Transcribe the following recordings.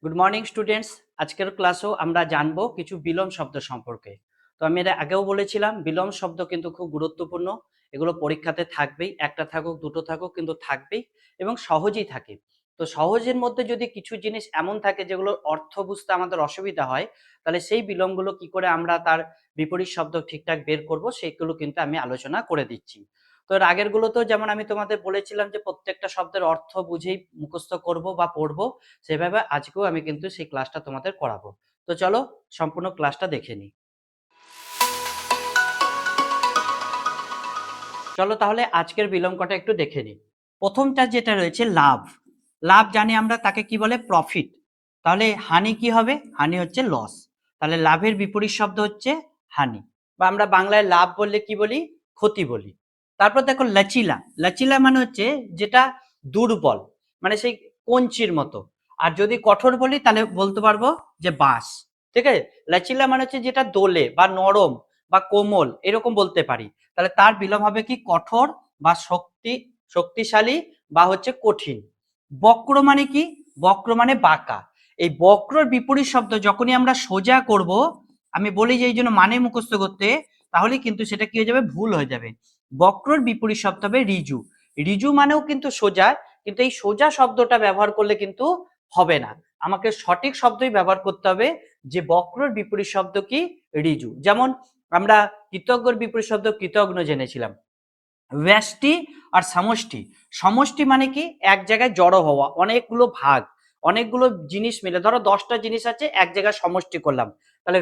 Good morning students. আজকের ক্লাসেও আমরা জানবো কিছু বিলোম শব্দ সম্পর্কে। তো আমি এর আগেও বলেছিলাম বিলোম শব্দ কিন্তু খুব গুরুত্বপূর্ণ। এগুলো পরীক্ষাতে থাকবেই, একটা থাকুক দুটো থাকুক কিন্তু থাকবেই এবং সহজেই থাকে। তো সহজের মধ্যে যদি কিছু জিনিস এমন থাকে যেগুলোর অর্থ বুঝতে আমাদের অসুবিধা হয়, তাহলে সেই বিলোমগুলো কি করে আমরা তার বিপরীত শব্দ ঠিকঠাক বের করব সেগুলো কিন্তু আমি আলোচনা করে দিচ্ছি। তো এর আগের গুলোতেও যেমন আমি তোমাদের বলেছিলাম যে প্রত্যেকটা শব্দের অর্থ বুঝেই মুখস্থ করব বা পড়বো, সেভাবে আজকেও আমি কিন্তু সেই ক্লাসটা তোমাদের করাবো। তো চলো সম্পূর্ণ ক্লাসটা দেখে নিই। চলো তাহলে আজকের বিলোম কটা একটু দেখে নিই। প্রথমটা যেটা রয়েছে লাভ। লাভ জানি আমরা তাকে কি বলে? প্রফিট। তাহলে হানি কি হবে? হানি হচ্ছে লস। তাহলে লাভের বিপরীত শব্দ হচ্ছে হানি, বা আমরা বাংলায় লাভ বললে কি বলি? ক্ষতি বলি। তারপর দেখো লচিলা। লচিলা মানে হচ্ছে যেটা দুর্বল, মানে সেই কঞ্চির মতো। আর যদি কঠোর বলি তাহলে বলতে পারবো যে বাঁশ। ঠিক আছে? লচিলা মানে হচ্ছে যেটা দোলে বা নরম বা কোমল, এরকম বলতে পারি। তাহলে তার বিলোম হবে কি? কঠোর বা শক্তিশালী বা হচ্ছে কঠিন। বক্র মানে কি? বক্র মানে বাঁকা। এই বক্রর বিপরীত শব্দ যখনই আমরা সোজা করব, আমি বলি যে এই জন্য মানে মুখস্থ করতে, তাহলে কিন্তু সেটা কি হয়ে যাবে? ভুল হয়ে যাবে। বক্রর বিপরীত শব্দ হবে ঋজু। ঋজু মানেও কিন্তু সোজা, কিন্তু এই সোজা শব্দটা ব্যবহার করলে কিন্তু হবে না। আমাকে সঠিক শব্দই ব্যবহার করতে হবে, যে বক্রর বিপরীত শব্দ কি? ঋজু। যেমন আমরা কৃতজ্ঞর বিপরীত শব্দ কৃতজ্ঞ জেনেছিলাম। ব্যষ্টি আর সমষ্টি। সমষ্টি মানে কি? এক জায়গায় জড়ো হওয়া, অনেকগুলো ভাগ, অনেকগুলো জিনিস মিলে, ধরো 10টা জিনিস আছে এক জায়গায় সমষ্টি করলাম। তাহলে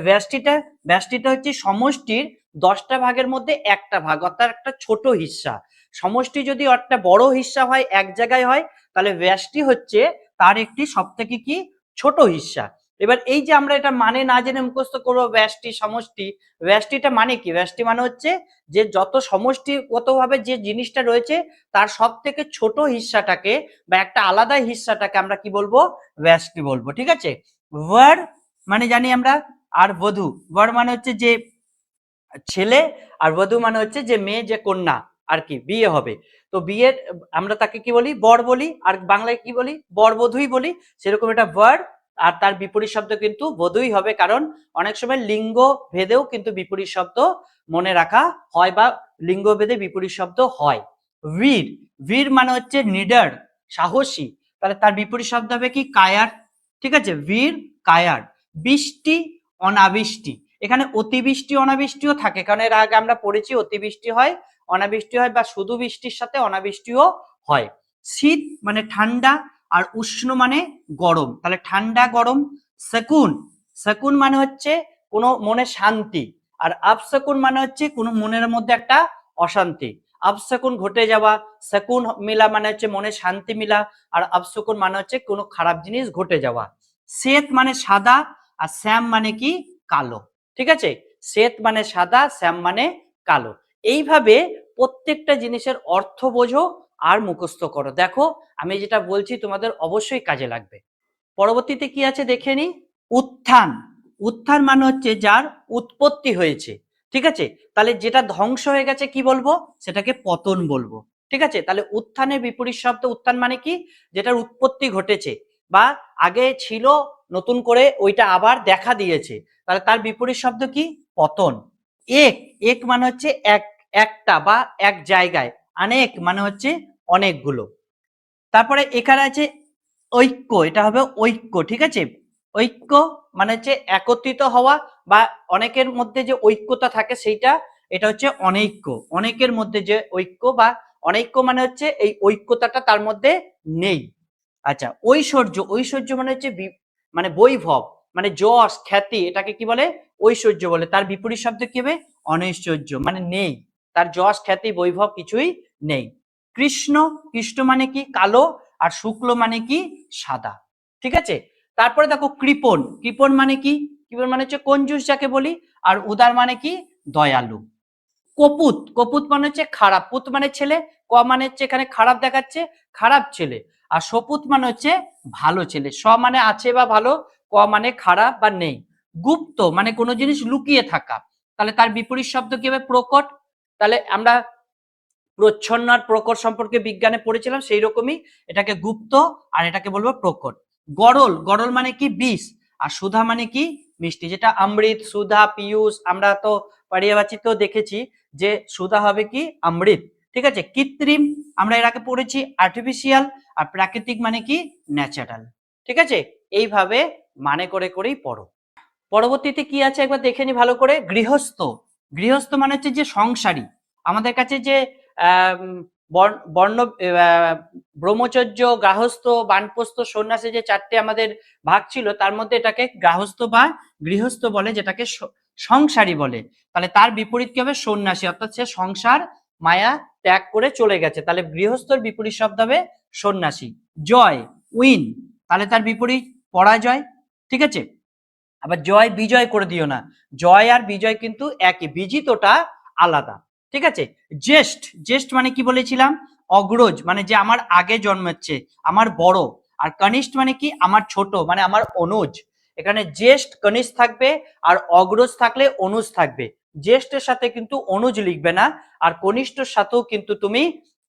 ব্যষ্টিটা হচ্ছে সমষ্টির 10টা ভাগের মধ্যে একটা ভাগ, অর্থাৎ একটা ছোট হিস্সা। সমষ্টি যদি একটা বড় হিস্সা হয়, এক জায়গায় হয়, তাহলে ব্যষ্টি হচ্ছে তার একটি সব থেকে কি? ছোট হিস্সা। এবার এই যে আমরা এটা মানে না জেনে মুখস্থ করবো ব্যষ্টি সমষ্টি, ব্যষ্টিটা মানে কি? ব্যষ্টি মানে হচ্ছে যে যত সমষ্টিগতভাবে যে জিনিসটা রয়েছে তার সব থেকে ছোট হিস্সাটাকে বা একটা আলাদা হিস্সাটাকে আমরা কি বলবো? ব্যষ্টি বলবো। ঠিক আছে? ওয়ার মানে জানি আমরা, আর বধূ। ওয়ার মানে হচ্ছে যে ছেলে, আর বধূ মানে হচ্ছে যে মেয়ে, যে কন্যা আর কি, বিয়ে হবে। তো বিয়ের আমরা তাকে কি বলি? বর বলি। আর বাংলায় কি বলি? বর বধূই বলি। সেরকম এটা বর, আর তার বিপরীত শব্দ কিন্তু বধূই হবে, কারণ অনেক সময় লিঙ্গ ভেদেও কিন্তু বিপরীত শব্দ মনে রাখা হয়, বা লিঙ্গ ভেদে বিপরীত শব্দ হয়। বীর। বীর মানে হচ্ছে নিডার, সাহসী। তাহলে তার বিপরীত শব্দ হবে কি? কায়ার। ঠিক আছে? বীর কায়ার। বৃষ্টি অনাবৃষ্টি। এখানে অতিবৃষ্টি অনাবৃষ্টিও থাকে, কারণ এর আগে আমরা পড়েছি অতিবৃষ্টি হয়, অনাবৃষ্টি হয়, বা শুধু বৃষ্টির সাথে অনাবৃষ্টিও হয়। শীত মানে ঠান্ডা, আর উষ্ণ মানে গরম। তাহলে ঠান্ডা গরম। শকুন। শকুন মানে হচ্ছে কোনো মনে শান্তি, আর আপশকুন মানে হচ্ছে কোনো মনের মধ্যে একটা অশান্তি। আপশকুন ঘটে যাওয়া, শকুন মিলা মানে হচ্ছে মনে শান্তি মিলা, আর আপশকুন মানে হচ্ছে কোনো খারাপ জিনিস ঘটে যাওয়া। শ্বেত মানে সাদা, আর শ্যাম মানে কি? কালো। ঠিক আছে? শ্বেত মানে সাদা, শ্যাম মানে কালো। এইভাবে প্রত্যেকটা জিনিসের অর্থ বোঝো আর মুখস্থ করো। দেখো আমি যেটা বলছি তোমাদের অবশ্যই কাজে লাগবে। পরবর্তীতে কি আছে দেখে নি। উত্থান। উত্থান মানে হচ্ছে যার উৎপত্তি হয়েছে। ঠিক আছে? তাহলে যেটা ধ্বংস হয়ে গেছে কি বলবো? সেটাকে পতন বলবো। ঠিক আছে? তাহলে উত্থানের বিপরীত শব্দ উত্থান মানে কি? যেটার উৎপত্তি ঘটেছে, বা আগে ছিল নতুন করে ওইটা আবার দেখা দিয়েছে, তাহলে তার বিপরীত শব্দ কি? পতন। এক। এক মানে হচ্ছে এক, একটা বা এক জায়গায়। অনেক মানে হচ্ছে অনেকগুলো। তারপরে এখানে আছে ঐক্য, এটা হবে ঐক্য। ঠিক আছে? ঐক্য মানে হচ্ছে একত্রিত হওয়া, বা অনেকের মধ্যে যে ঐক্যতা থাকে সেইটা, এটা হচ্ছে অনৈক্য। অনেকের মধ্যে যে ঐক্য বা অনৈক্য মানে হচ্ছে এই ঐক্যতাটা তার মধ্যে নেই। আচ্ছা, ঐশ্বর্য। ঐশ্বর্য মানে হচ্ছে মানে বৈভব, মানে যশ খ্যাতি, এটাকে কি বলে? ঐশ্বর্য বলে। তার বিপরীত শব্দ কি হবে? অনৈশ্বর্য, মানে নেই, তার যশ খ্যাতি বৈভব কিছুই নেই। কৃষ্ণ। কৃষ্ণ মানে কি? কালো, আর শুক্ল মানে কি? সাদা। ঠিক আছে? তারপরে দেখো কৃপণ। কৃপণ মানে কি? কৃপণ মানে হচ্ছে কঞ্জুস যাকে বলি। আর উদার মানে কি? দয়ালু। কপুত। কপুত মানে হচ্ছে খারাপ। পুত মানে ছেলে, ক মানে হচ্ছে এখানে খারাপ দেখাচ্ছে, খারাপ ছেলে। আর সপুত মানে হচ্ছে ভালো ছেলে। স মানে আছে বা ভালো, ক মানে খারাপ বা নেই। গুপ্ত মানে কোনো জিনিস লুকিয়ে থাকা, তাহলে তার বিপরীত শব্দ কি হবে? প্রকট। তাহলে আমরা প্রচ্ছন্ন আর প্রকট সম্পর্কে বিজ্ঞানে পড়েছিলাম, সেই রকমই এটাকে গুপ্ত আর এটাকে বলবো প্রকট। গরল, গরল মানে কি বিষ, আর সুধা মানে কি মিষ্টি, যেটা অমৃত, সুধা, পিয়ুষ, আমরা তো পারিয়াবাচিতেও দেখেছি যে সুধা হবে কি অমৃত। ঠিক আছে, কৃত্রিম আমরা এর আগে পড়েছি আর্টিফিশিয়াল, আর প্রাকৃতিক মানে কি ন্যাচারাল। ঠিক আছে, এইভাবে মানে করে করেই পড়ো। পরবর্তীতে কি আছে একবার দেখে নি ভালো করে। গৃহস্থ, গৃহস্থ মানে হচ্ছে যে সংসারী। আমাদের কাছে যে বর্ণ ব্রহ্মচর্য, গার্হস্থ, বানপ্রস্থ, সন্ন্যাসী যে চারটে আমাদের ভাগ ছিল, তার মধ্যে এটাকে গার্হস্থ বা গৃহস্থ বলে, যেটাকে সংসারী বলে। তাহলে তার বিপরীত কি হবে? সন্ন্যাসী, অর্থাৎ সে সংসার মায়া ত্যাগ করে চলে গেছে, তাহলে গৃহস্থর বিপরীত শব্দ হবে সন্ন্যাসী। জয়, উইন, তাহলে তার বিপরীত পরাজয়। ঠিক আছে, আবার জয় বিজয় করে দিও না, জয় আর বিজয় কিন্তু একই, বিজিতটা আলাদা। ঠিক আছে, জ্যেষ্ঠ, জ্যেষ্ঠ মানে কি বলেছিলাম? অগ্রজ, মানে যে আমার আগে জন্মাচ্ছে, আমার বড়। আর কনিষ্ঠ মানে কি? আমার ছোট, মানে আমার অনুজ। এখানে জ্যেষ্ঠ কনিষ্ঠ থাকবে, আর অগ্রজ থাকলে অনুজ থাকবে। জ্যেষ্ঠের সাথে কিন্তু অনুজ লিখবে না, আর কনিষ্ঠর সাথেও কিন্তু তুমি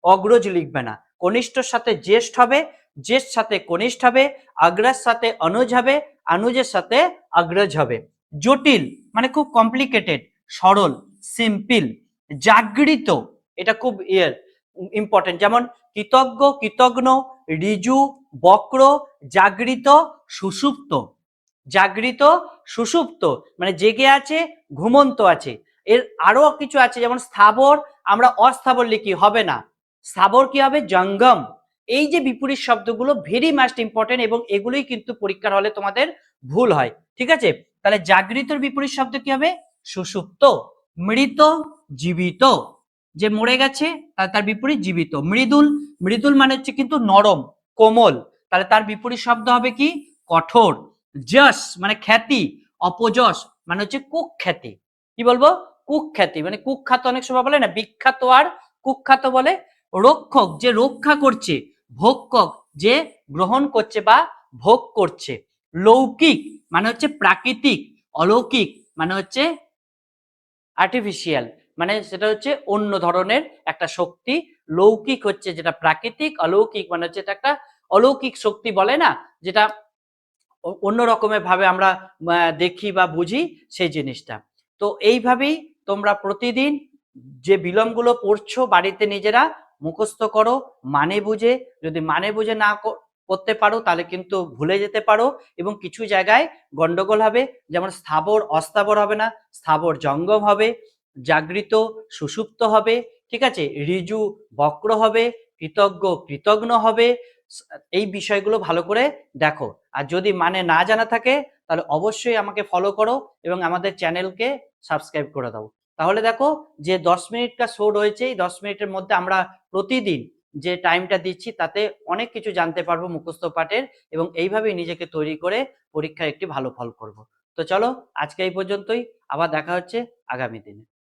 অগ্রজ লিখবে না। কনিষ্ঠর সাথে জ্যেষ্ঠ হবে, জ্যেষ্ঠ সাথে কনিষ্ঠ হবে, অগ্রজ সাথে অনুজ হবে, অনুজের সাথে অগ্রজ হবে। জটিল মানে খুব কমপ্লিকেটেড, সরল, সিম্পল। জাগৃত, এটা খুব ইম্পর্টেন্ট, যেমন কৃতজ্ঞ, কৃতজ্ঞ, ঋজু, বক্র, জাগৃত, সুষুপ্ত। জাগৃত, সুষুপ্ত মানে জেগে আছে, ঘুমন্ত আছে। এর আরো কিছু আছে, যেমন স্থাবর, আমরা অস্থাবর লিখি, হবে না। স্থাবর কি হবে? জঙ্গম। এই যে বিপরীত শব্দগুলো ভেরি মাস্ট ইম্পর্টেন্ট, এবং এগুলোই কিন্তু পরীক্ষার হলে তোমাদের ভুল হয়। ঠিক আছে, তাহলে জাগৃতর বিপরীত শব্দ কি হবে? সুষুপ্ত। মৃত, জীবিত, যে মরে গেছে তার বিপরীত জীবিত। মৃদুল, মৃদুল মানে হচ্ছে কিন্তু নরম, কোমল, তাহলে তার বিপরীত শব্দ হবে কি? কঠোর। যশ মানে খ্যাতি, অপযশ মানে হচ্ছে কুখ্যাতি। কি বলবো? কুখ্যাতি, মানে কুখ্যাত অনেক সময় বলে না, বিখ্যাত আর কুখ্যাত বলে। রক্ষক, যে রক্ষা করছে। ভক্ষক, যে গ্রহণ করছে বা ভোগ করছে। লৌকিক মানে হচ্ছে প্রাকৃতিক, অলৌকিক মানে হচ্ছে আর্টিফিশিয়াল, মানে সেটা হচ্ছে অন্য ধরনের একটা শক্তি। লৌকিক হচ্ছে যেটা প্রাকৃতিক, অলৌকিক মানে হচ্ছে এটা একটা অলৌকিক শক্তি বলে না, যেটা অন্য রকমের ভাবে আমরা দেখি বা বুঝি সেই জিনিসটা। তো এইভাবেই তোমরা প্রতিদিন যে বিলোমগুলো পড়ছো বাড়িতে নিজেরা মুখস্থ করো, মানে বুঝে। যদি মানে বুঝে না করতে পারো তাহলে কিন্তু ভুলে যেতে পারো, এবং কিছু জায়গায় গন্ডগোল হবে, যেমন স্থাবর অস্থাবর হবে না, স্থাবর জঙ্গম হবে, জাগৃত সুষুপ্ত হবে। ঠিক আছে, ঋজু বক্র হবে, কৃতজ্ঞ কৃতজ্ঞ হবে। এই বিষয়গুলো ভালো করে দেখো। আর যদি মানে না জানা থাকে তাহলে অবশ্যই আমাকে ফলো করো এবং আমাদের চ্যানেলকে সাবস্ক্রাইব করে দাও। তাহলে দেখো যে 10 মিনিট কা শো রয়েছে, এই 10 মিনিটের মধ্যে আমরা প্রতিদিন যে টাইমটা দিচ্ছি তাতে অনেক কিছু জানতে পারবো মুখস্থ পাঠের, এবং এইভাবেই নিজেকে তৈরি করে পরীক্ষায় একটি ভালো ফল করব। তো চলো আজকে এই পর্যন্তই, আবার দেখা হচ্ছে আগামী দিনে।